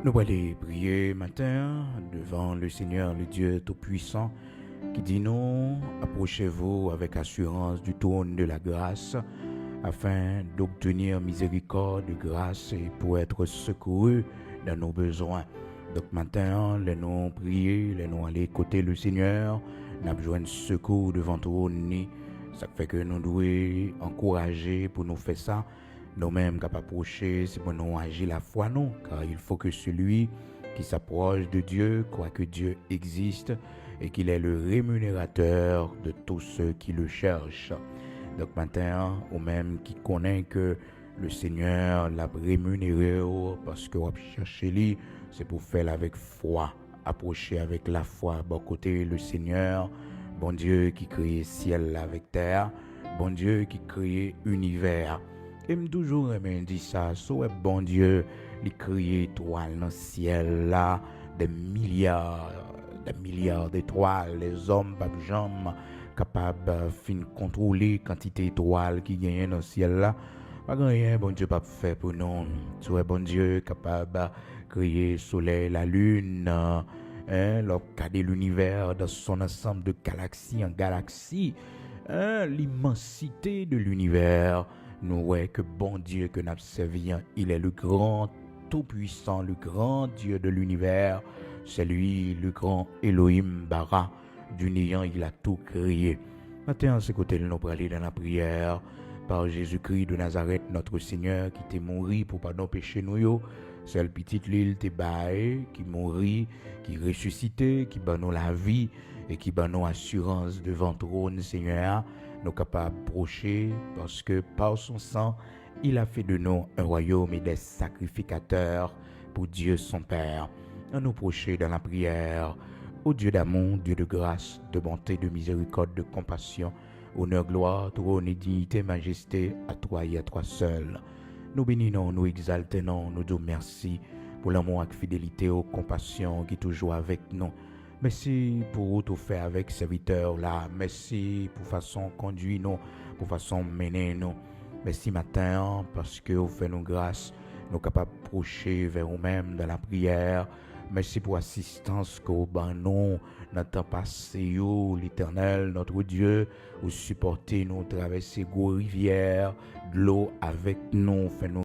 Nous allons prier matin devant le Seigneur, le Dieu Tout-Puissant, qui dit non, approchez-vous avec assurance du trône de la grâce, afin d'obtenir miséricorde, grâce et pour être secourus dans nos besoins. Donc matin, nous prier, nous aller côté le Seigneur, nous avons besoin de secours devant trône. Ça fait que nous devons encourager pour nous faire ça. Nous-mêmes capables d'approcher, c'est pour nous agir la foi, non, car il faut que celui qui s'approche de Dieu croit que Dieu existe et qu'il est le rémunérateur de tous ceux qui le cherchent. Donc maintenant, ou même qui connaît que le Seigneur l'a rémunéré parce que vous cherchez lui, c'est pour faire avec foi, approcher avec la foi, bon côté le Seigneur, bon Dieu qui crée ciel avec terre, bon Dieu qui crée univers. Et me toujours dit ça, soit bon Dieu, il crée étoiles dans le ciel là, des milliards d'étoiles, les hommes, pas jamais capables de contrôler la quantité d'étoiles qui gagnent dans le ciel là. Pas rien, bon Dieu, pas fait pour nous. Soit bon Dieu, capable de créer le soleil, la lune, regarder l'univers dans son ensemble de galaxies en galaxies, l'immensité de l'univers. Nous voyons que bon Dieu que nous observons, il est le grand tout-puissant, le grand Dieu de l'univers. C'est lui, le grand Elohim Bara. Du néant, il a tout créé. Maintenant, à ce côté, nous allons aller dans la prière par Jésus-Christ de Nazareth, notre Seigneur, qui t'est mort pour pardon péché nous. C'est le petit l'île t'est baillé, qui mourit, qui ressuscité, qui bat nous la vie et qui bat nous assurance devant le trône, Seigneur. Nous capables d'approcher parce que par son sang, il a fait de nous un royaume et des sacrificateurs pour Dieu son Père. À nous approcher dans la prière, ô Dieu d'amour, Dieu de grâce, de bonté, de miséricorde, de compassion, honneur, gloire, trône et dignité, majesté, à toi et à toi seul. Nous bénissons, nous exaltons, nous disons merci pour l'amour et la fidélité, aux compassion qui est toujours avec nous. Merci pour tout faire avec serviteurs là. Merci pour façon conduire nous, pour façon mener nous. Merci matin parce que vous faites nous grâce, nous capables d'approcher vers vous-même dans la prière. Merci pour l'assistance que vous nous dans le temps passé, l'Éternel, notre Dieu, vous supportez nous traverser vos rivières, de l'eau avec nous, fait nous